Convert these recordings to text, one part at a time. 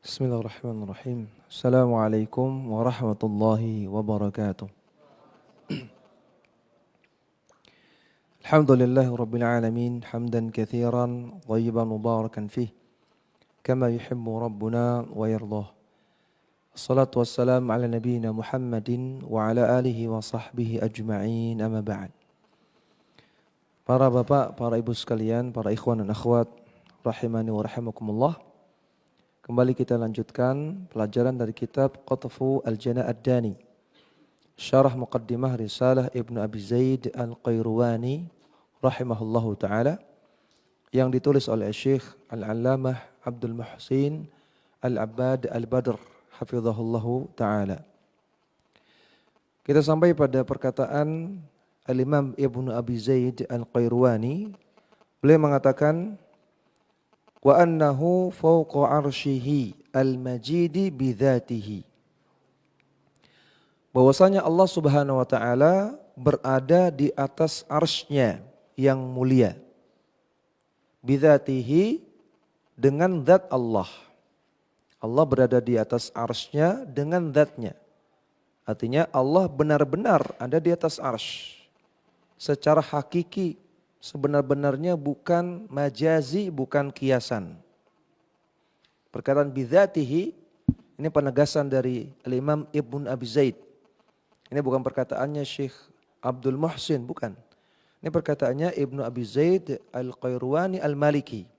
Bismillahirrahmanirrahim. Assalamualaikum warahmatullahi wabarakatuh. Alhamdulillahi rabbil alamin, hamdan katsiran thayyiban mubarakan fih, kama yuhibbu rabbuna wa yardah. Assalatu wassalamu ala nabiyyina Muhammadin wa ala alihi wa sahbihi ajma'in, amma ba'd. Para bapak, para ibu sekalian, para ikhwan dan akhwat rahimani wa rahimakumullah. Kembali kita lanjutkan pelajaran dari kitab Qatfu Al-Jana' Ad-Dani, syarah muqaddimah risalah Ibnu Abi Zaid Al-Qayruwani rahimahullahu ta'ala, yang ditulis oleh Syekh Al-Allamah Abdul Muhsin Al-Abbad Al-Badr hafizahullahu ta'ala. Kita sampai pada perkataan Al-Imam Ibnu Abi Zaid Al-Qayruwani. Beliau mengatakan, wa annahu fawqa arsyihi al-majidi bidzatihi. Bahwasanya Allah Subhanahu wa taala berada di atas arsy-Nya yang mulia. Bidzatihi, dengan zat Allah. Allah berada di atas arsy-Nya dengan zat-Nya. Artinya Allah benar-benar ada di atas arsy. Secara hakiki, sebenar-benarnya, bukan majazi, bukan kiasan. Perkataan bidzatihi ini penegasan dari Imam Ibnu Abi Zaid. Ini bukan perkataannya Syekh Abdul Muhsin, bukan. Ini perkataannya Ibnu Abi Zaid Al-Qayruwani Al-Maliki.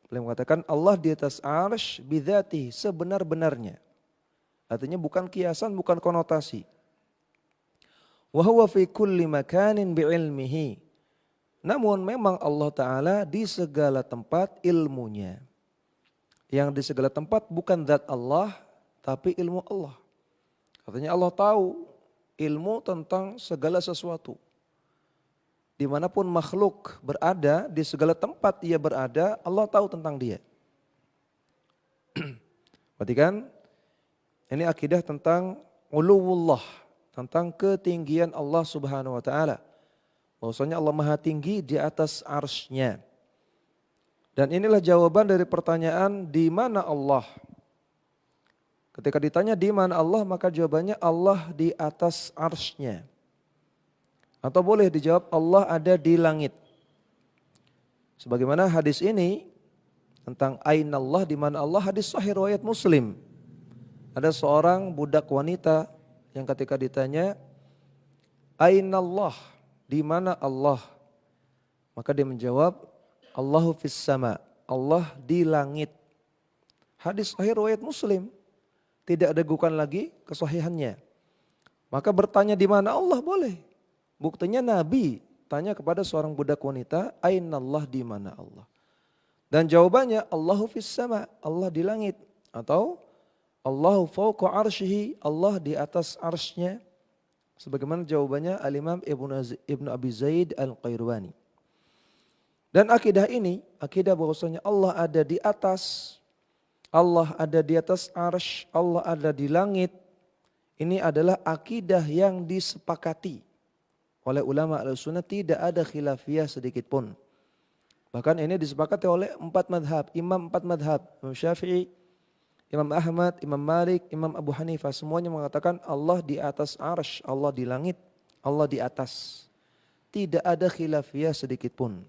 Beliau mengatakan Allah di atas arsy bidzatihi, sebenar-benarnya. Artinya bukan kiasan, bukan konotasi. Wa huwa fi kulli makanin bi'ilmihi. Namun memang Allah Ta'ala di segala tempat ilmunya. Yang di segala tempat bukan zat Allah, tapi ilmu Allah. Artinya Allah tahu ilmu tentang segala sesuatu. Dimanapun makhluk berada, di segala tempat ia berada, Allah tahu tentang dia. Berarti kan, ini akidah tentang uluwullah, tentang ketinggian Allah Subhanahu wa Ta'ala. Bahwasanya Allah Maha Tinggi di atas arsy-Nya. Dan inilah jawaban dari pertanyaan di mana Allah. Ketika ditanya di mana Allah, maka jawabannya Allah di atas arsy-Nya. Atau boleh dijawab Allah ada di langit. Sebagaimana hadis ini tentang ainallah, di mana Allah, hadis sahih riwayat Muslim. Ada seorang budak wanita yang ketika ditanya ainallah, di mana Allah? Maka dia menjawab, Allahu fis sama, Allah di langit. Hadis sahih riwayat Muslim, tidak diragukan lagi kesahihannya. Maka bertanya di mana Allah boleh. Buktinya Nabi tanya kepada seorang budak wanita, ainallah, di mana Allah? Dan jawabannya Allahu fis sama, Allah di langit. Atau Allahu fawqa arsyihi, Allah di atas arsy-Nya. Sebagaimana jawabannya Al-Imam Ibnu Abi Zaid Al-Qayruwani. Dan akidah ini, akidah bahwasanya Allah ada di atas, Allah ada di atas arsy, Allah ada di langit. Ini adalah akidah yang disepakati oleh ulama Ahlussunnah, tidak ada khilafiyah sedikit pun. Bahkan ini disepakati oleh 4 madhab, imam 4 madhab, Imam Syafi'i, Imam Ahmad, Imam Malik, Imam Abu Hanifah, semuanya mengatakan Allah di atas arsy, Allah di langit, Allah di atas. Tidak ada khilafiyah sedikit pun.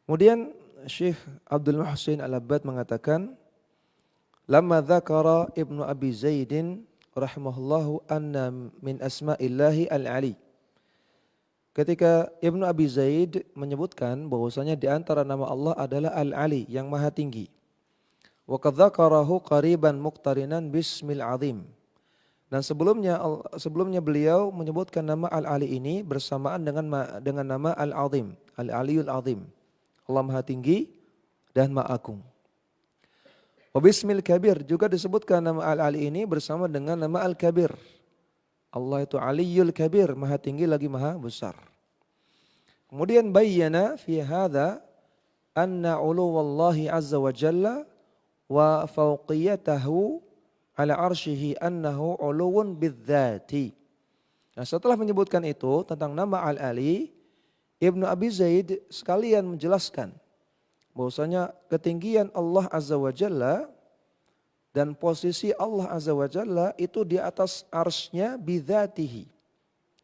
Kemudian Syekh Abdul Muhsin Al-Abbad mengatakan, lamma dzakara Ibnu Abi Zaidin rahimahullahu anna min asma'illahi al-ali. Ketika Ibnu Abi Zaid menyebutkan bahwasanya di antara nama Allah adalah Al-Ali, yang maha tinggi. Wa qad dzakarahu qariban muqtarinan bismil azim. Dan sebelumnya beliau menyebutkan nama Al-Ali ini bersamaan dengan nama Al-Azim, Al-Aliyul Azim. Allah Maha Tinggi dan Maha Agung. Wa bismil kabir, juga disebutkan nama Al-Ali ini bersama dengan nama Al-Kabir. Allah itu Aliyul Kabir, Maha Tinggi lagi Maha Besar. Kemudian bayyana fi hadza anna uluwallahi azza wa jalla wa fauqiyatahu ala arsyihi annahu uluwun bidzati. Nah, setelah menyebutkan itu tentang nama Al-Ali, Ibnu Abi Zaid sekalian menjelaskan bahwasanya ketinggian Allah Azza wa Jalla dan posisi Allah Azza wa Jalla itu di atas arsy-Nya bidzatihi,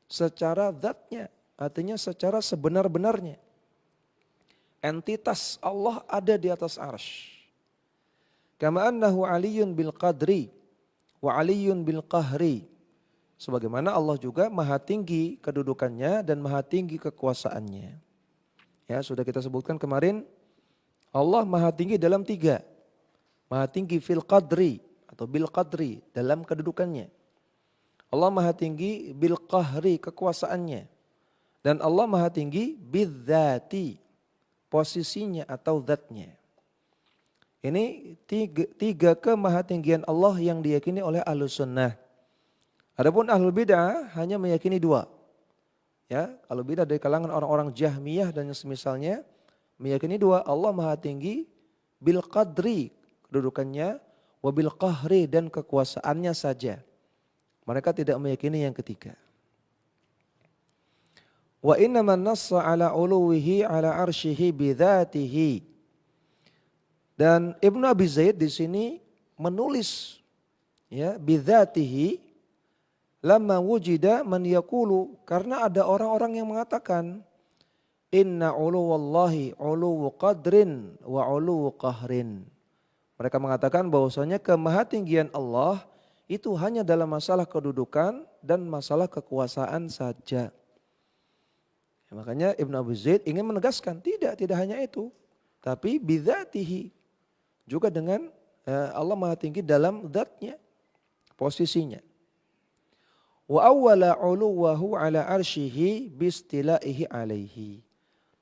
secara zatnya, artinya secara sebenar-benarnya. Entitas Allah ada di atas arsy. Kama annahu aliyyun bil qadri wa aliyyun bil qahri. Sebagaimana Allah juga maha tinggi kedudukannya dan maha tinggi kekuasaannya. Ya, sudah kita sebutkan kemarin, Allah maha tinggi dalam 3. Maha tinggi fil qadri atau bil qadri dalam kedudukannya. Allah maha tinggi bil qahri kekuasaannya. Dan Allah maha tinggi bidzati posisinya atau zatnya. Ini tiga kemahatinggian Allah yang diyakini oleh Ahlus Sunnah. Adapun Ahlul Bid'ah hanya meyakini 2. Ya, Ahlul Bid'ah dari kalangan orang-orang Jahmiyah dan yang semisalnya meyakini 2, Allah maha tinggi bil qadri kedudukannya, wabil qahri dan kekuasaannya saja. Mereka tidak meyakini yang ketiga. Wa innaman nassa ala uluwihi ala arsyihi bidzatihi. Dan Ibnu Abi Zaid di sini menulis ya bidzatihi lamma wujida man yaqulu, karena ada orang-orang yang mengatakan inna uluwallahi uluwu qadrin wa uluwu qahrin. Mereka mengatakan bahwasanya kemahatinggian Allah itu hanya dalam masalah kedudukan dan masalah kekuasaan saja. Ya, makanya Ibnu Abi Zaid ingin menegaskan tidak hanya itu, tapi bidzatihi, juga dengan Allah maha tinggi dalam zatnya, posisinya. Wa awwala uluwahu ala arsyihi bistilaihi alaihi.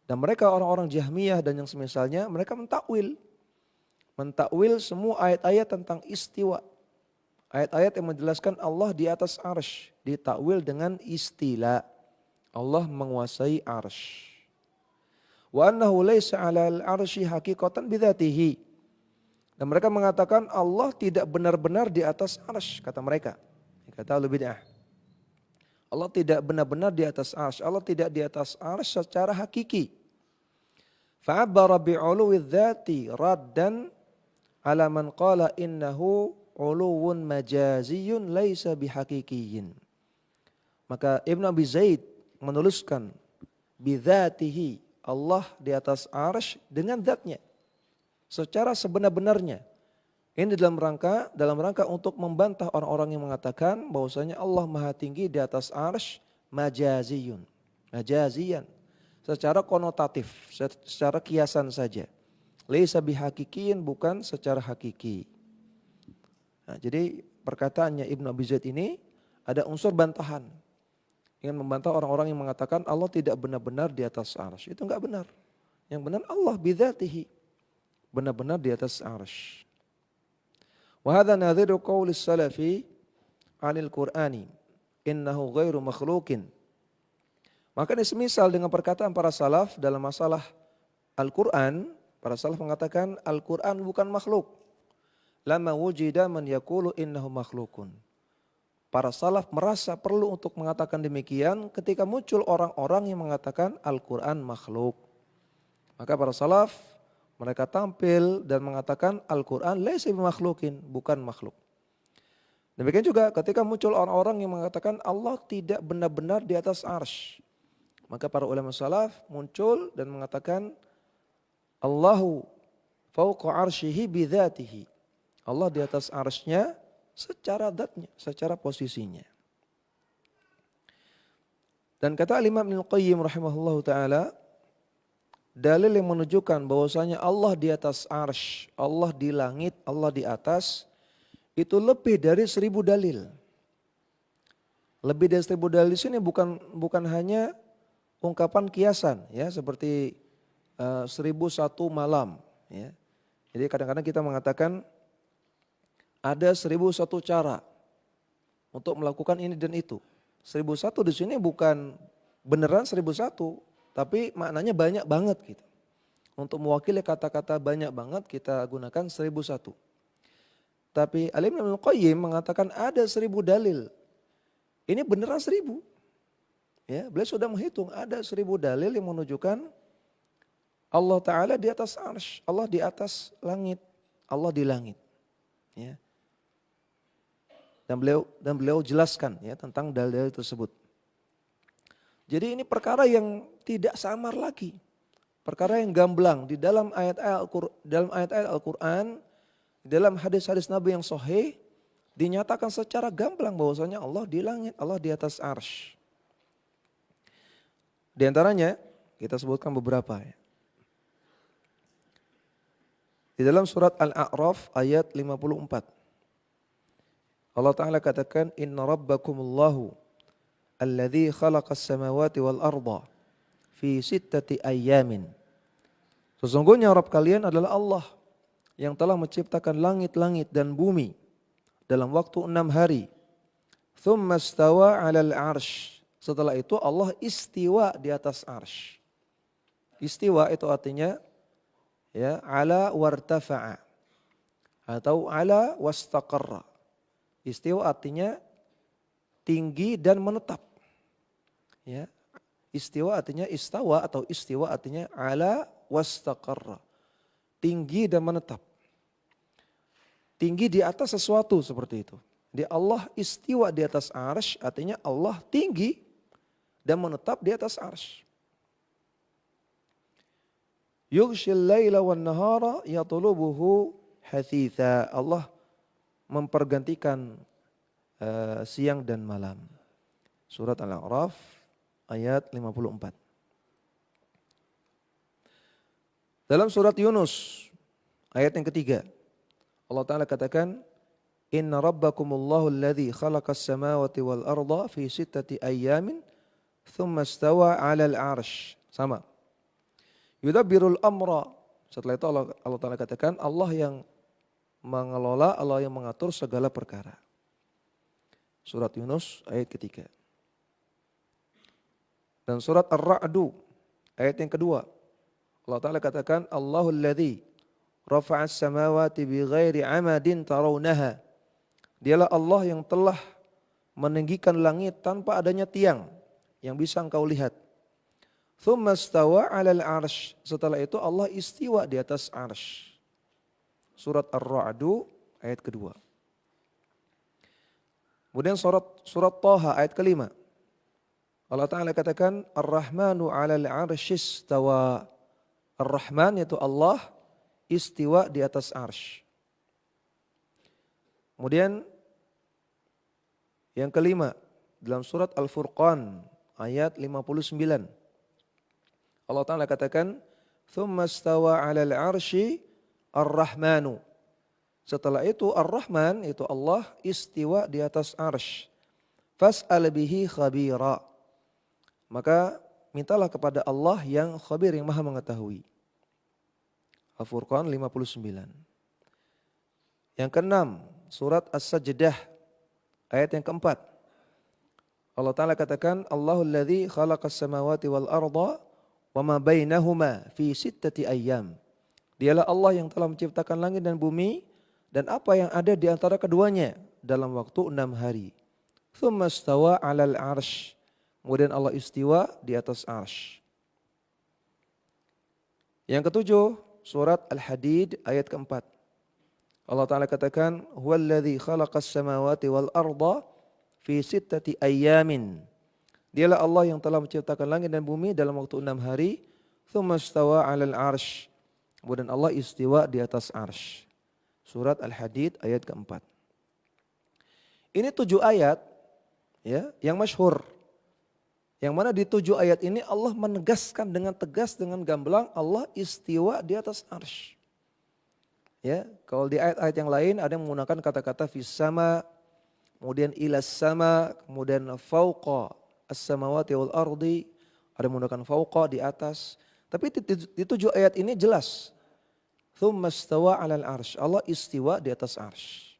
Dan mereka orang-orang Jahmiyah dan yang semisalnya, mereka mentakwil semua ayat-ayat tentang istiwa. Ayat-ayat yang menjelaskan Allah di atas arsy ditakwil dengan istila. Allah menguasai arsy. Wa annahu laisa 'alal arsy haqiqatan bidzatihi. Dan mereka mengatakan Allah tidak benar-benar di atas arsy, kata mereka. Kata Ahlul Bid'ah. Allah tidak benar-benar di atas arsy. Allah tidak di atas arsy secara hakiki. Fa'abbara bi'uluwi dzati raddan ala man qala innahu uluwun majaziyun laisa bihaqiqiyyin. Maka Ibnu Abi Zaid menuliskan bidzatihi, Allah di atas arsy dengan zatnya secara sebenar-benarnya. Ini dalam rangka untuk membantah orang-orang yang mengatakan bahwasanya Allah maha tinggi di atas arsy majaziyan, secara konotatif, secara kiasan saja. Laisa bihaqiqiyyin, bukan secara hakiki. Nah, jadi perkataannya Ibnu Abi Zaid ini ada unsur bantahan. Ingin membantah orang-orang yang mengatakan Allah tidak benar-benar di atas arsy. Itu enggak benar. Yang benar Allah bidzatihi, benar-benar di atas arsy. Wa hadza nadhiru qaulis salafi 'anil Qur'ani innahu ghairu makhluqin. Maka ini semisal dengan perkataan para salaf dalam masalah Al-Qur'an. Para salaf mengatakan Al-Qur'an bukan makhluk. Lama wujida man yaqulu innahu makhlukun. Para salaf merasa perlu untuk mengatakan demikian ketika muncul orang-orang yang mengatakan Al-Qur'an makhluk. Maka para salaf mereka tampil dan mengatakan Al-Qur'an laisa bimakhlukin, bukan makhluk. Demikian juga ketika muncul orang-orang yang mengatakan Allah tidak benar-benar di atas arsy. Maka para ulama salaf muncul dan mengatakan Allahu fauqa arsyihi bidzatihi. Allah di atas arsy-Nya secara zatnya, secara posisinya. Dan kata Imam Ibnu Qayyim rahimahullahu taala, dalil yang menunjukkan bahwasanya Allah di atas arsy, Allah di langit, Allah di atas, itu lebih dari 1000 dalil. Lebih dari 1000 dalil sini bukan hanya ungkapan kiasan ya, seperti 1001 malam ya. Jadi kadang-kadang kita mengatakan ada 1001 cara untuk melakukan ini dan itu. 1001 di sini bukan beneran 1001, tapi maknanya banyak banget gitu. Untuk mewakili kata-kata banyak banget kita gunakan 1001. Tapi Al-Imam Ibnu Qayyim mengatakan ada 1000 dalil. Ini beneran 1000. Ya, beliau sudah menghitung ada 1000 dalil yang menunjukkan Allah Ta'ala di atas arsy, Allah di atas langit, Allah di langit. Ya. Dan beliau jelaskan ya tentang dalil-dalil tersebut. Jadi ini perkara yang tidak samar lagi. Perkara yang gamblang di dalam ayat-ayat Al-Quran, di dalam hadis-hadis Nabi yang sahih, dinyatakan secara gamblang bahwasanya Allah di langit, Allah di atas arsy. Di antaranya kita sebutkan beberapa ya. Di dalam surat Al-A'raf ayat 54. Allah Ta'ala katakan, Inna rabbakumullahu alladhi khalaqas samawati wal arda fi sittati ayyamin. Sesungguhnya Rabb kalian adalah Allah yang telah menciptakan langit-langit dan bumi dalam waktu 6 hari. Thumma stawa 'alal 'arsy. Setelah itu Allah istiwa di atas arsy. Istiwa itu artinya ya ala wartafa'a atau ala wastaqarra. Istiwa artinya tinggi dan menetap. Ya. Istiwa artinya istawa atau istiwa artinya ala wastaqarra. Tinggi dan menetap. Tinggi di atas sesuatu seperti itu. Di Allah istiwa di atas arsy artinya Allah tinggi dan menetap di atas arsy. Yughshil laila wan nahara yatlubuhu hathitha. Allah mempergantikan siang dan malam. Surat Al-A'raf ayat 54. Dalam surat Yunus ayat yang ketiga, Allah Ta'ala katakan, Inna rabbakumullahu alladhi khalaqas samawati wal arda fi sittati ayyamin thumma istawa 'alal 'arsy. Sama. Yudabbirul amra. Setelah itu Allah Ta'ala katakan, Allah yang mengelola, Allah yang mengatur segala perkara. Surat Yunus ayat ketiga. Dan surat Ar-Ra'du ayat yang kedua. Allah Ta'ala katakan, Allahul ladzi rafa'as samawati bighairi amadin tarawnaha. Dialah Allah yang telah meninggikan langit tanpa adanya tiang yang bisa engkau lihat. Thumma istawa 'alal 'arsy. Setelah itu Allah istiwa di atas arsy. Surat Ar-Ra'du ayat kedua. Kemudian surat Thaha ayat kelima. Allah Ta'ala katakan, Ar-Rahmanu 'alal 'arsy istawa. Ar-Rahman yaitu Allah istiwa di atas arsy. Kemudian yang kelima dalam surat Al-Furqan ayat 59. Allah Ta'ala katakan, Thumma istawa 'alal 'arsy Ar-Rahmanu. Setelah itu Ar-Rahman itu Allah istiwa di atas arsy. Fas'al bihi khabira. Maka mintalah kepada Allah yang khabir, yang maha mengetahui. Al-Furqan 59. Yang keenam, surat As-Sajdah ayat yang keempat. Allah Ta'ala katakan, Allahul ladzi khalaqas samawati wal arda wa ma bainahuma fi sittati ayyam. Dialah Allah yang telah menciptakan langit dan bumi dan apa yang ada di antara keduanya dalam waktu 6 hari. Tsumma istawa 'alal 'arsy. Kemudian Allah istiwa di atas arsy. Yang ketujuh, surat Al-Hadid ayat keempat. Allah Ta'ala katakan, Huwallazi khalaqas samawati wal arda fi sittati ayyamin. Dialah Allah yang telah menciptakan langit dan bumi dalam waktu 6 hari. Tsumma istawa 'alal 'arsy. Kemudian Allah istiwa di atas arsy. Surat Al-Hadid ayat keempat. Ini 7 ayat ya, yang masyhur. Yang mana di 7 ayat ini Allah menegaskan dengan tegas, dengan gamblang Allah istiwa di atas arsy. Ya, kalau di ayat-ayat yang lain ada yang menggunakan kata-kata fis sama, kemudian ilas sama, kemudian fauqa as-samawati wal ardi, ada yang menggunakan fauqa di atas. Tapi di 7 ayat ini jelas. Tsumma istawa 'alal 'arsy. Allah istiwa di atas arsy.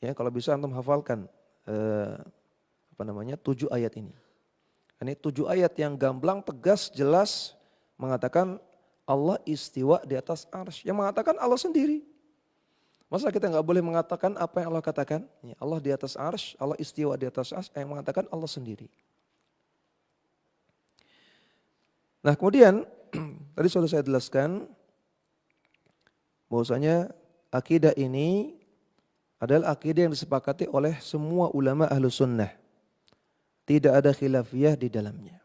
Ya, kalau bisa antum hafalkan 7 ayat ini. Ini 7 ayat yang gamblang, tegas, jelas mengatakan Allah istiwa di atas arsy. Yang mengatakan Allah sendiri. Masa kita nggak boleh mengatakan apa yang Allah katakan? Ya, Allah di atas arsy, Allah istiwa di atas arsy, yang mengatakan Allah sendiri. Nah kemudian Tadi sudah saya jelaskan bahwasanya akidah ini adalah akidah yang disepakati oleh semua ulama ahlu sunnah. Tidak ada khilafiyah di dalamnya.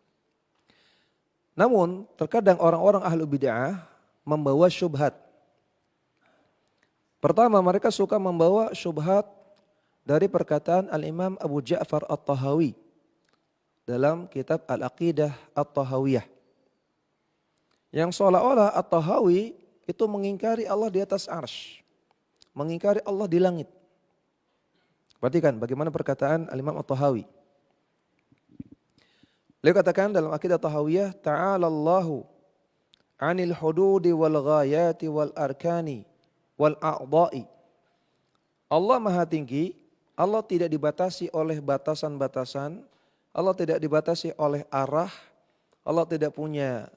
Namun terkadang orang-orang ahlu bid'ah membawa syubhat. Pertama, mereka suka membawa syubhat dari perkataan Al-Imam Abu Ja'far At-Tahawi dalam kitab Al-Aqidah At-Tahawiyah. Yang seolah-olah At-Tahawi itu mengingkari Allah di atas arsy, mengingkari Allah di langit. Perhatikan bagaimana perkataan Al-Imam At-Tahawi. Beliau katakan dalam Aqidah Tahawiyah, Ta'ala Allahu 'anil hududi wal ghayati wal arkani wal a'dha'i. Allah Maha Tinggi, Allah tidak dibatasi oleh batasan-batasan, Allah tidak dibatasi oleh arah, Allah tidak punya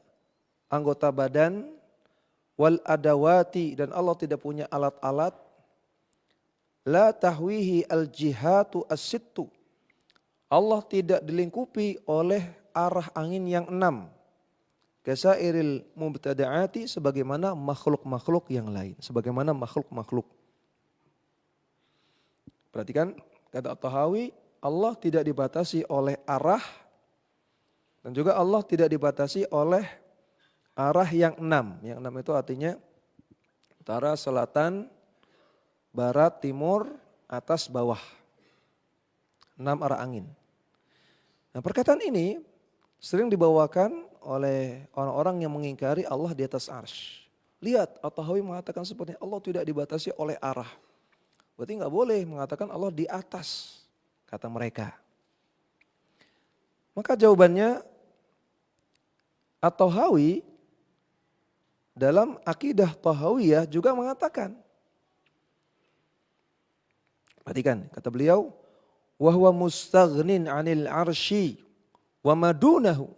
anggota badan, wal adawati, dan Allah tidak punya alat-alat, la tahwihi al jihatu as-sittu. Allah tidak dilingkupi oleh arah angin yang 6. Kasairil mubtada'ati, sebagaimana makhluk-makhluk yang lain. Sebagaimana makhluk-makhluk. Perhatikan kata At-Tahawi, Allah tidak dibatasi oleh arah. Dan juga Allah tidak dibatasi oleh arah yang 6. Yang 6 itu artinya utara, selatan, barat, timur, atas, bawah. 6 arah angin. Nah, perkataan ini sering dibawakan oleh orang-orang yang mengingkari Allah di atas arsy. Lihat, At-Tahawi mengatakan seperti Allah tidak dibatasi oleh arah. Berarti nggak boleh mengatakan Allah di atas, kata mereka. Maka jawabannya, At-Tahawi dalam Aqidah Tahawiyah juga mengatakan. Perhatikan, kata beliau, wa huwa mustaghnin 'anil arsy wa madunahu.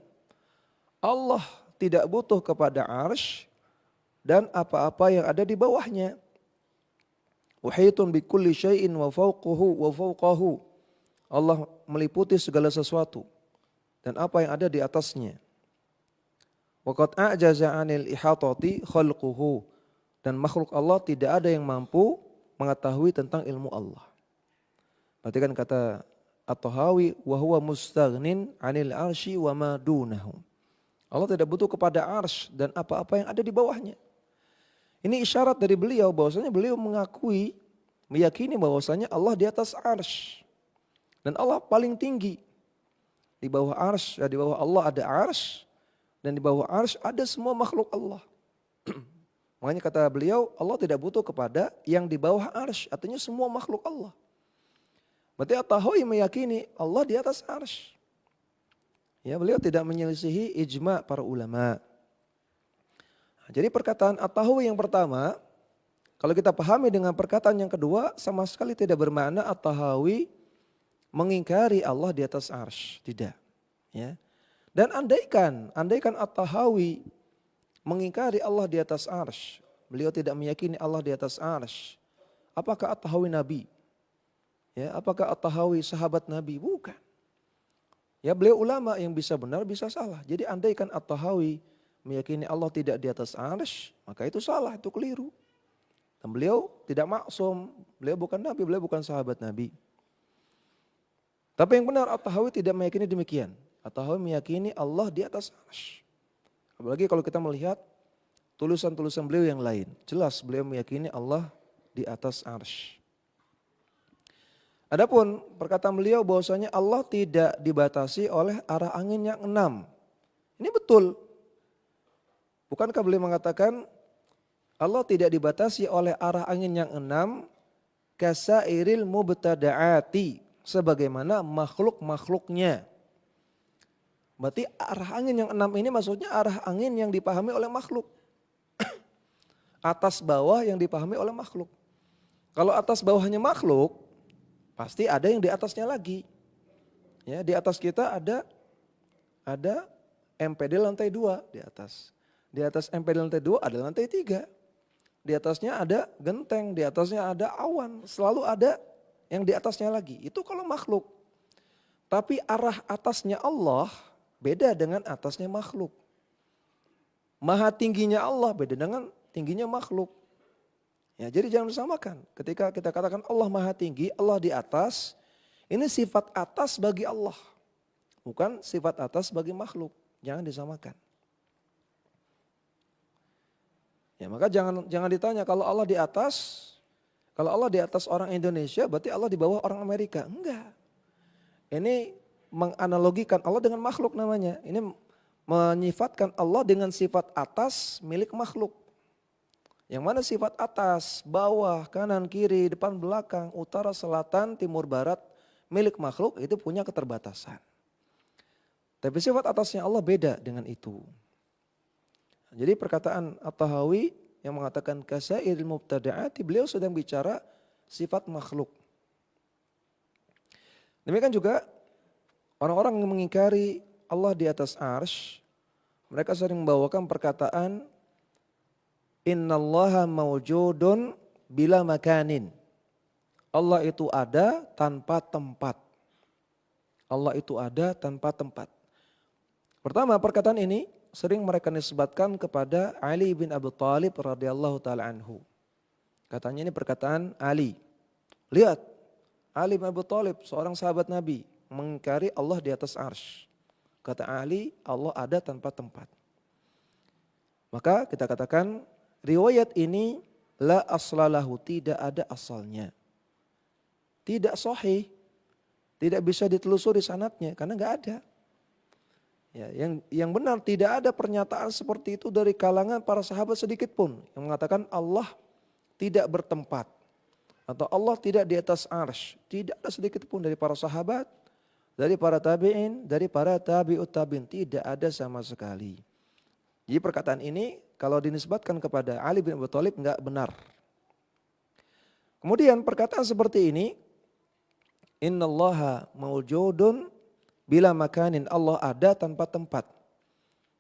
Allah tidak butuh kepada arsy dan apa-apa yang ada di bawahnya. Wahitun bi kulli syai'in wa fawqahu. Allah meliputi segala sesuatu dan apa yang ada di atasnya. Wa qad a'jaza 'anil ihatati khalquhu, dan makhluk Allah tidak ada yang mampu mengetahui tentang ilmu Allah. Perhatikan kata At-Tahawi, wa huwa mustaghnin 'anil arsy wa ma dunahu. Allah tidak butuh kepada arsy dan apa-apa yang ada di bawahnya. Ini isyarat dari beliau bahwasanya beliau mengakui, meyakini bahwasanya Allah di atas arsy. Dan Allah paling tinggi. Di bawah arsy, di bawah Allah ada arsy, dan di bawah arsy ada semua makhluk Allah. Makanya kata beliau, Allah tidak butuh kepada yang di bawah arsy, artinya semua makhluk Allah. Berarti At-Tahawi meyakini Allah di atas arsy. Ya, beliau tidak menyelisihi ijma' para ulama. Jadi perkataan At-Tahawi yang pertama, kalau kita pahami dengan perkataan yang kedua, sama sekali tidak bermakna At-Tahawi mengingkari Allah di atas arsy, tidak. Ya. Dan andaikan At-Tahawi mengingkari Allah di atas arsy, beliau tidak meyakini Allah di atas arsy, apakah At-Tahawi nabi? Ya, apakah At-Tahawi sahabat Nabi? Bukan. Ya, beliau ulama yang bisa benar, bisa salah. Jadi andaikan At-Tahawi meyakini Allah tidak di atas arsy, maka itu salah, itu keliru. Dan beliau tidak maksum, beliau bukan Nabi, beliau bukan sahabat Nabi. Tapi yang benar, At-Tahawi tidak meyakini demikian. At-Tahawi meyakini Allah di atas arsy. Apalagi kalau kita melihat tulisan-tulisan beliau yang lain. Jelas beliau meyakini Allah di atas arsy. Adapun perkataan beliau bahwasanya Allah tidak dibatasi oleh arah angin yang 6. Ini betul. Bukankah beliau mengatakan Allah tidak dibatasi oleh arah angin yang 6 kasairil mubtada'ati, sebagaimana makhluk-makhluknya. Berarti arah angin yang 6 ini maksudnya arah angin yang dipahami oleh makhluk. Atas bawah yang dipahami oleh makhluk. Kalau atas bawahnya makhluk, pasti ada yang di atasnya lagi. Ya, di atas kita ada MPD lantai 2 di atas. Di atas MPD lantai 2 ada lantai 3. Di atasnya ada genteng, di atasnya ada awan. Selalu ada yang di atasnya lagi. Itu kalau makhluk. Tapi arah atasnya Allah beda dengan atasnya makhluk. Maha tingginya Allah beda dengan tingginya makhluk. Ya, jadi jangan disamakan. Ketika kita katakan Allah maha tinggi, Allah di atas, ini sifat atas bagi Allah. Bukan sifat atas bagi makhluk. Jangan disamakan. Ya, maka jangan ditanya kalau Allah di atas orang Indonesia berarti Allah di bawah orang Amerika. Enggak. Ini menganalogikan Allah dengan makhluk namanya. Ini menyifatkan Allah dengan sifat atas milik makhluk. Yang mana sifat atas, bawah, kanan, kiri, depan, belakang, utara, selatan, timur, barat milik makhluk itu punya keterbatasan. Tapi sifat atasnya Allah beda dengan itu. Jadi perkataan At-Tahawi yang mengatakan kasairil mubtada'ati, beliau sedang bicara sifat makhluk. Demikian juga orang-orang yang mengingkari Allah di atas arsy, mereka sering membawakan perkataan innallaha mawjudun bila makanin. Allah itu ada tanpa tempat. Allah itu ada tanpa tempat. Pertama, perkataan ini sering mereka nisbatkan kepada Ali bin Abi Thalib radhiyallahu taala anhu. Katanya ini perkataan Ali. Lihat, Ali bin Abi Thalib seorang sahabat Nabi mengingkari Allah di atas arsy. Kata Ali, Allah ada tanpa tempat. Maka kita katakan riwayat ini la aslalahu, tidak ada asalnya. Tidak sahih, tidak bisa ditelusuri sanadnya karena enggak ada. Ya, yang benar tidak ada pernyataan seperti itu dari kalangan para sahabat sedikit pun yang mengatakan Allah tidak bertempat atau Allah tidak di atas arsy. Tidak ada sedikit pun dari para sahabat, dari para tabi'in, dari para tabi'ut tabi'in, tidak ada sama sekali. Jadi perkataan ini kalau dinisbatkan kepada Ali bin Abi Thalib enggak benar. Kemudian perkataan seperti ini, innallaha mawjudun bila makanin, Allah ada tanpa tempat.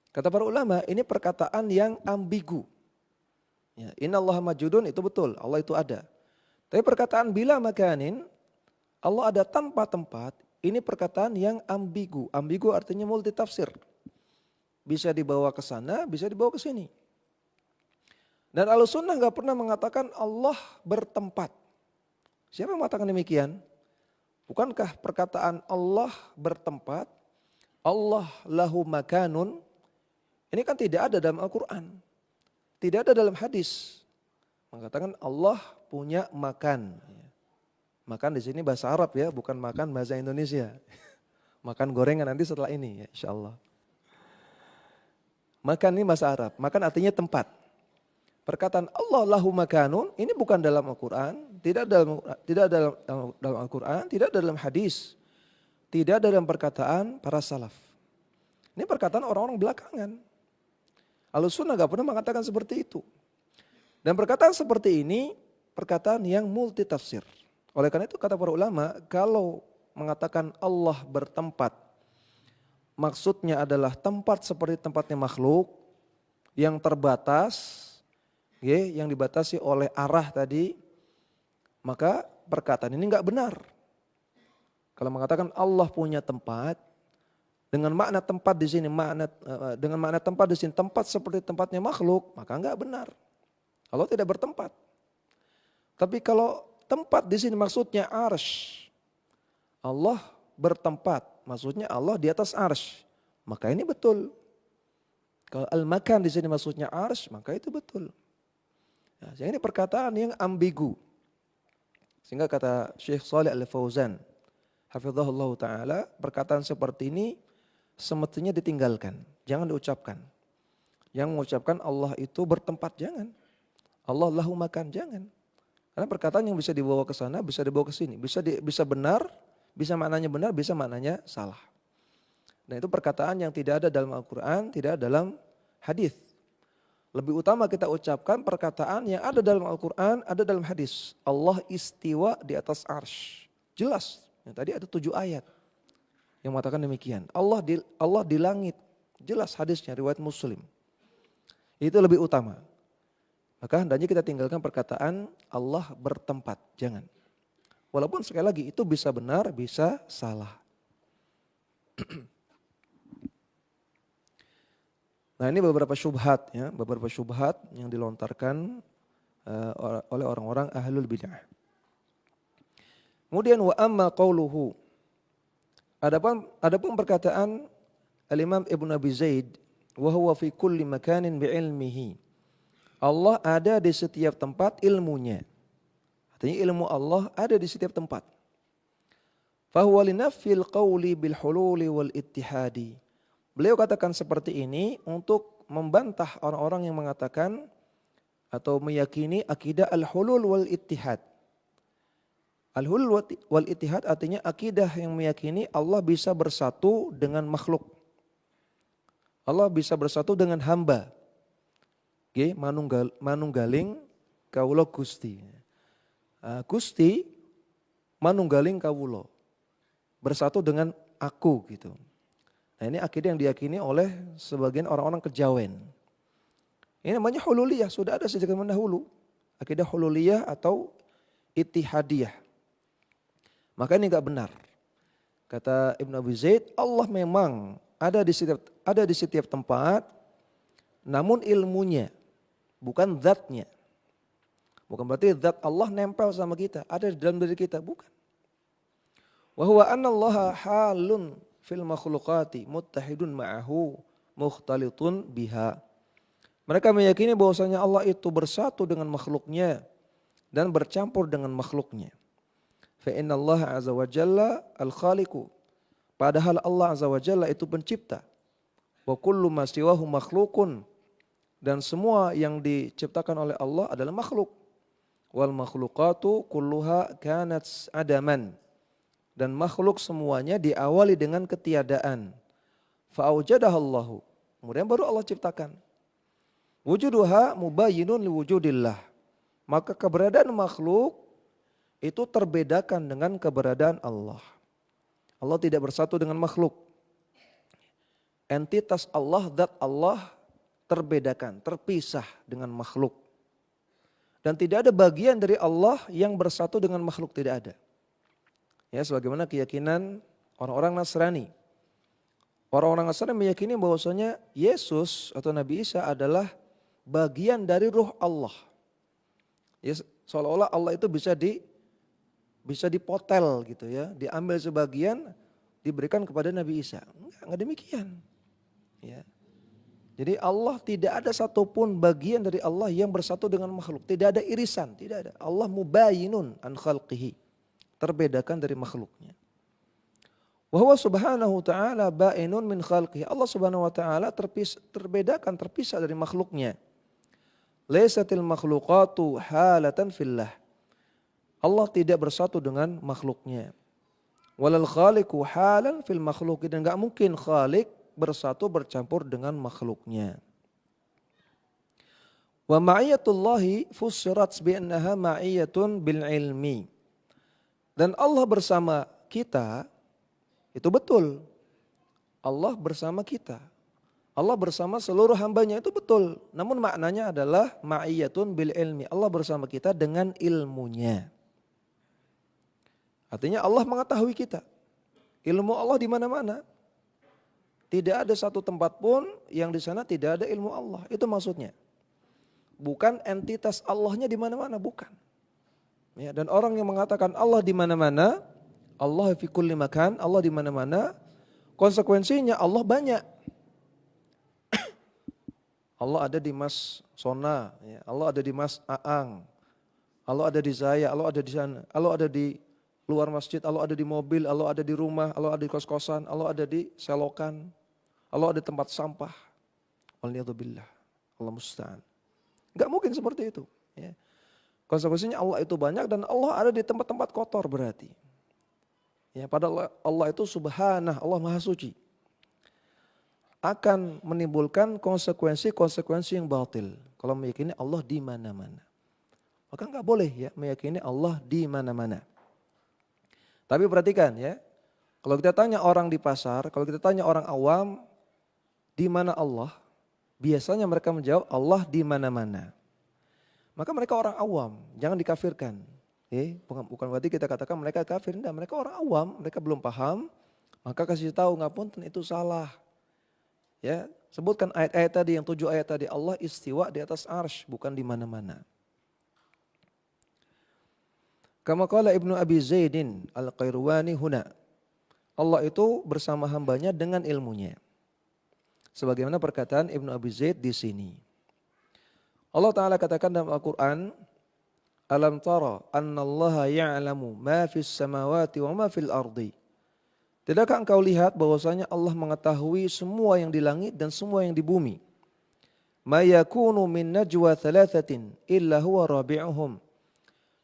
Kata para ulama, ini perkataan yang ambigu. Ya, innallaha mawjudun itu betul, Allah itu ada. Tapi perkataan bila makanin, Allah ada tanpa tempat, ini perkataan yang ambigu. Ambigu artinya multitafsir. Bisa dibawa ke sana, bisa dibawa ke sini. Dan Ahlussunnah enggak pernah mengatakan Allah bertempat. Siapa yang mengatakan demikian? Bukankah perkataan Allah bertempat, Allah lahu makanun, ini kan tidak ada dalam Al-Quran. Tidak ada dalam hadis. Mengatakan Allah punya makan. Makan di sini bahasa Arab ya, bukan makan bahasa Indonesia. Makan gorengan nanti setelah ini ya, insya Allah. Makan ini bahasa Arab, makan artinya tempat. Perkataan Allah lahu makanun ini bukan dalam Al-Quran, tidak dalam Al-Quran, tidak dalam hadis, tidak dalam perkataan para salaf. Ini perkataan orang-orang belakangan. Ahlussunnah gak pernah mengatakan seperti itu. Dan perkataan seperti ini perkataan yang multitafsir. Oleh karena itu kata para ulama, kalau mengatakan Allah bertempat, maksudnya adalah tempat seperti tempatnya makhluk yang terbatas, yang dibatasi oleh arah tadi, maka perkataan ini enggak benar. Kalau mengatakan Allah punya tempat, dengan makna tempat di sini dengan makna tempat di sini tempat seperti tempatnya makhluk, maka enggak benar. Allah tidak bertempat. Tapi kalau tempat di sini maksudnya arsy, Allah bertempat, maksudnya Allah di atas arsy, maka ini betul. Kalau al-makan di sini maksudnya arsy, maka itu betul. Nah, ini perkataan yang ambigu. Sehingga kata Syekh Shalih Al-Fauzan, hafizahullah ta'ala, perkataan seperti ini semestinya ditinggalkan. Jangan diucapkan. Yang mengucapkan Allah itu bertempat, jangan. Allah lahu makan, jangan. Karena perkataan yang bisa dibawa ke sana, bisa dibawa ke sini. Bisa benar, bisa maknanya benar, bisa maknanya salah. Dan itu perkataan yang tidak ada dalam Al-Quran, tidak ada dalam hadis. Lebih utama kita ucapkan perkataan yang ada dalam Al-Quran, ada dalam hadis. Allah istiwa di atas arsy. Jelas, yang tadi ada 7 ayat yang mengatakan demikian. Allah di langit, jelas hadisnya, riwayat Muslim. Itu lebih utama. Maka hendaknya kita tinggalkan perkataan Allah bertempat, jangan. Walaupun sekali lagi itu bisa benar, bisa salah. Nah ini beberapa syubhat ya, beberapa syubhat yang dilontarkan oleh orang-orang ahlul bid'ah. Kemudian wa amma qauluhu. Adapun perkataan Al-Imam Ibnu Abi Zaid wa huwa fi kulli makanin bi'ilmihi. Allah ada di setiap tempat ilmunya. Artinya ilmu Allah ada di setiap tempat. Fahuwa linafil qawli bil hululi wal ittihadi. Beliau katakan seperti ini untuk membantah orang-orang yang mengatakan atau meyakini akidah al-hulul wal ittihad. Al-hulul wal ittihad artinya akidah yang meyakini Allah bisa bersatu dengan makhluk. Allah bisa bersatu dengan hamba. Oke, manunggaling kawula Gusti. Gusti manunggaling kawula. Bersatu dengan aku gitu. Nah ini akidah yang diyakini oleh sebagian orang-orang kejawen. Ini namanya hululiyah, sudah ada sejak zaman dahulu. Akidah hululiyah atau ittihadiyah. Maka ini enggak benar. Kata Ibnu Abi Zaid, Allah memang ada di setiap tempat, namun ilmunya, bukan zatnya. Bukan berarti zat Allah nempel sama kita, ada di dalam diri kita, bukan. Wa huwa anna Allah halun fil makhluqati muttahidun ma'ahu mukhtalitun biha. Mereka meyakini bahwasanya Allah itu bersatu dengan makhluknya dan bercampur dengan makhluknya. Fa inna Allah azza wa jalla al-khaliqu. Padahal Allah azza wa jalla itu pencipta. Wa kullu ma siwahu makhluqun. Dan semua yang diciptakan oleh Allah adalah makhluk. Wal makhluqatu kulluha kanat adaman. Dan makhluk semuanya diawali dengan ketiadaan. Fa'aujadahallahu. Kemudian baru Allah ciptakan. Wujuduha mubayyinun liwujudillah. Maka keberadaan makhluk itu terbedakan dengan keberadaan Allah. Allah tidak bersatu dengan makhluk. Entitas Allah, zat Allah terbedakan, terpisah dengan makhluk. Dan tidak ada bagian dari Allah yang bersatu dengan makhluk, tidak ada. Ya, sebagaimana keyakinan orang-orang Nasrani. Orang-orang Nasrani meyakini bahwasanya Yesus atau Nabi Isa adalah bagian dari ruh Allah. Ya, seolah-olah Allah itu bisa dipotel gitu ya, diambil sebagian diberikan kepada Nabi Isa. Enggak demikian. Ya. Jadi Allah tidak ada satupun bagian dari Allah yang bersatu dengan makhluk. Tidak ada irisan, tidak ada. Allah mubayyinun an khalqihi. Terbedakan dari makhluknya. Wa huwa subhanahu ta'ala ba'inun min khalqihi. Allah subhanahu wa ta'ala terpisah dari makhluknya. Laisatil makhluqatu halatan fillah. Allah tidak bersatu dengan makhluknya. Walal khaliqu halan fil makhluq. Dan enggak mungkin khaliq bersatu bercampur dengan makhluknya. Wa ma'iyatullahi fussirat bi'annaha ma'iyatun bil ilmi. Dan Allah bersama kita, itu betul. Allah bersama kita. Allah bersama seluruh hambanya, itu betul. Namun maknanya adalah ma'iyatun bil ilmi. Allah bersama kita dengan ilmunya. Artinya Allah mengetahui kita. Ilmu Allah di mana-mana. Tidak ada satu tempat pun yang di sana tidak ada ilmu Allah. Itu maksudnya. Bukan entitas Allahnya di mana-mana, bukan. Ya, dan orang yang mengatakan Allah di mana-mana, Allah fi kulli makan, Allah di mana-mana, konsekuensinya Allah banyak. Allah ada di Mas Sona, ya, Allah ada di Mas Aang, Allah ada di saya, Allah ada di sana, Allah ada di luar masjid, Allah ada di mobil, Allah ada di rumah, Allah ada di kos-kosan, Allah ada di selokan, Allah ada di tempat sampah. Waliyadzubillah, Allah musta'an. Enggak mungkin seperti itu. Ya. Konsekuensinya Allah itu banyak dan Allah ada di tempat-tempat kotor berarti. Ya, padahal Allah itu subhanah, Allah maha suci. Akan menimbulkan konsekuensi-konsekuensi yang batil. Kalau meyakini Allah di mana-mana. Maka enggak boleh ya meyakini Allah di mana-mana. Tapi perhatikan ya. Kalau kita tanya orang di pasar, kalau kita tanya orang awam, di mana Allah? Biasanya mereka menjawab Allah di mana-mana. Maka mereka orang awam, jangan dikafirkan. Bukan berarti kita katakan mereka kafir, enggak, mereka orang awam, mereka belum paham, maka kasih tahu ngapunten itu salah. Ya, sebutkan ayat-ayat tadi, yang 7 ayat tadi. Allah istiwa di atas arsy, bukan di mana-mana. Kama qala Ibnu Abi Zaidin Al-Qayrawani huna. Allah itu bersama hambanya dengan ilmunya. Sebagaimana perkataan Ibnu Abi Zaid di sini. Allah Ta'ala katakan dalam Al-Quran, Alam tara annallaha ya'lamu ma fis samawati wa ma fil ardi. Tidakkah engkau lihat bahwasanya Allah mengetahui semua yang di langit dan semua yang di bumi. Ma yakunu min najwa thalathatin illa huwa rabi'uhum.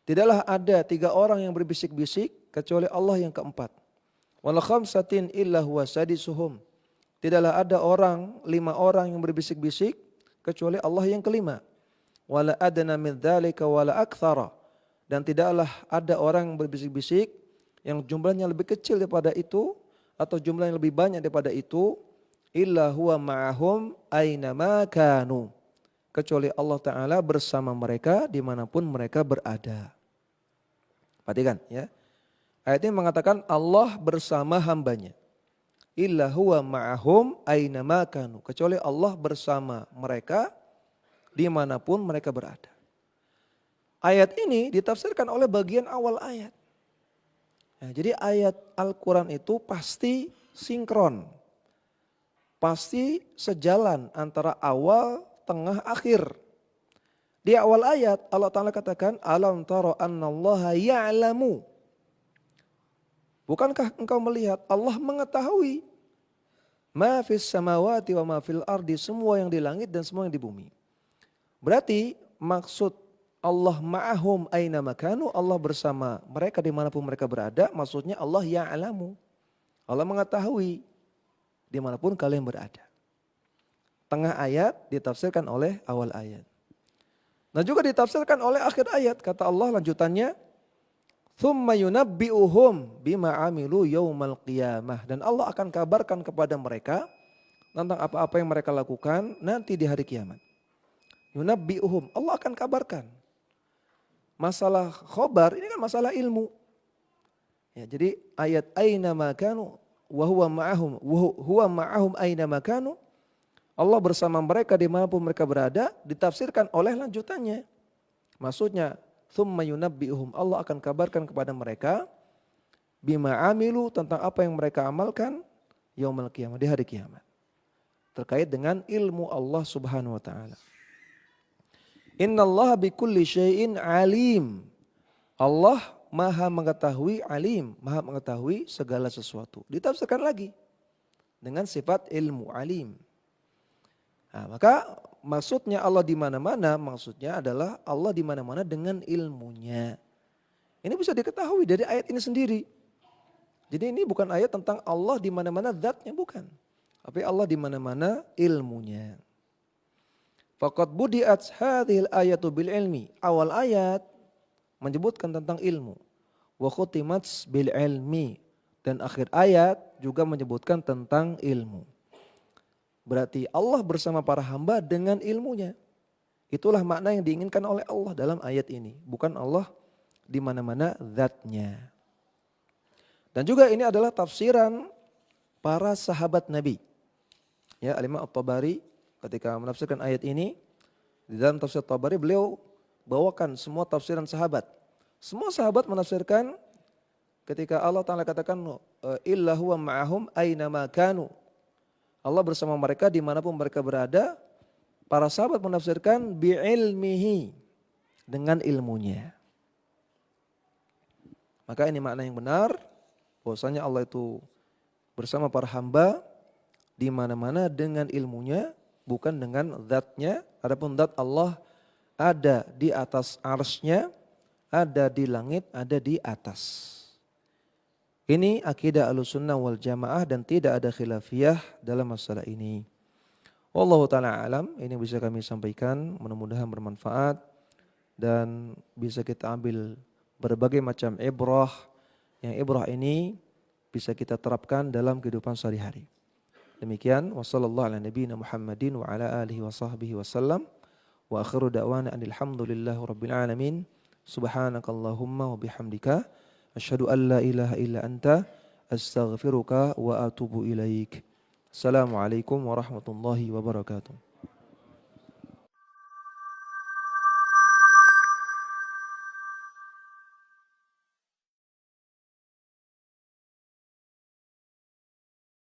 Tidaklah ada 3 orang yang berbisik-bisik kecuali Allah yang keempat. Wala khamsatin illa huwa sadisuhum. Tidaklah ada 5 orang yang berbisik-bisik kecuali Allah yang kelima. Wala adna min dzalika wala aktsara. Dan tidaklah ada orang yang berbisik-bisik yang jumlahnya lebih kecil daripada itu atau jumlah yang lebih banyak daripada itu, illa huwa ma'ahum aina ma kanu. Kecuali Allah Ta'ala bersama mereka dimanapun mereka berada. Perhatikan ya. Ayat ini mengatakan Allah bersama hambanya. Illa huwa ma'ahum aina ma kanu. Kecuali Allah bersama mereka dimanapun mereka berada. Ayat ini ditafsirkan oleh bagian awal ayat. Nah, jadi ayat Al-Quran itu pasti sinkron. Pasti sejalan antara awal, tengah, akhir. Di awal ayat Allah Ta'ala katakan, Alam tara annallaha ya'lamu. Bukankah engkau melihat Allah mengetahui ma fis samawati wa ma fil ardi, semua yang di langit dan semua yang di bumi. Berarti maksud Allah ma'ahum aina makanu, Allah bersama mereka dimanapun mereka berada, maksudnya Allah ya'lamu. Allah mengetahui dimanapun kalian berada. Tengah ayat ditafsirkan oleh awal ayat. Nah juga ditafsirkan oleh akhir ayat, kata Allah lanjutannya, thumma yunabbi'uhum bima amilu yaumal qiyamah. Dan Allah akan kabarkan kepada mereka tentang apa-apa yang mereka lakukan nanti di hari kiamat. Yunabbi'uhum, Allah akan kabarkan. Masalah khobar ini kan masalah ilmu. Ya, jadi ayat aina makanu wa huwa ma'ahum aina makanu, Allah bersama mereka dimanapun mereka berada, ditafsirkan oleh lanjutannya. Maksudnya thumma yunabbi'uhum, Allah akan kabarkan kepada mereka bima amilu, tentang apa yang mereka amalkan yaumul qiyamah, di hari kiamat. Terkait dengan ilmu Allah Subhanahu wa taala. Innallaha bikulli syai'in alim. Allah maha mengetahui, alim, maha mengetahui segala sesuatu. Ditafsirkan lagi dengan sifat ilmu, alim. Nah, maka maksudnya Allah di mana-mana, maksudnya adalah Allah di mana-mana dengan ilmunya. Ini bisa diketahui dari ayat ini sendiri. Jadi ini bukan ayat tentang Allah di mana-mana zatnya, bukan. Tapi Allah di mana-mana ilmunya. Faqad budi'at hadhil ayatu bil ilmi. Awal ayat menyebutkan tentang ilmu. Wa khutimat bil ilmi. Dan akhir ayat juga menyebutkan tentang ilmu. Berarti Allah bersama para hamba dengan ilmunya. Itulah makna yang diinginkan oleh Allah dalam ayat ini. Bukan Allah di mana-mana zatnya. Dan juga ini adalah tafsiran para sahabat Nabi. Ya, Al-Imam At-Tabari ketika menafsirkan ayat ini, di dalam tafsir Tabari beliau bawakan semua tafsiran sahabat. Semua sahabat menafsirkan ketika Allah Ta'ala katakan illa huwa ma'ahum aina ma kanu. Allah bersama mereka dimanapun mereka berada. Para sahabat menafsirkan bi'ilmihi, dengan ilmunya. Maka ini makna yang benar, bahwasanya Allah itu bersama para hamba di mana-mana dengan ilmunya, bukan dengan zatnya. Adapun zat Allah ada di atas arsy-Nya, ada di langit, ada di atas. Ini akidah Ahlussunnah wal Jamaah dan tidak ada khilafiyah dalam masalah ini. Wallahu ta'ala alam, ini bisa kami sampaikan, mudah-mudahan bermanfaat dan bisa kita ambil berbagai macam ibrah. Yang ibrah ini bisa kita terapkan dalam kehidupan sehari-hari. Demikian, wassallallahu ala nabiyina Muhammadin wa ala alihi wa sahbihi wasallam. Wa akhiru da'wana alhamdulillahi rabbil alamin. Subhanakallahumma wa bihamdika asyhadu an la ilaha illa anta astaghfiruka wa atubu ilaik. Assalamualaikum warahmatullahi wabarakatuh.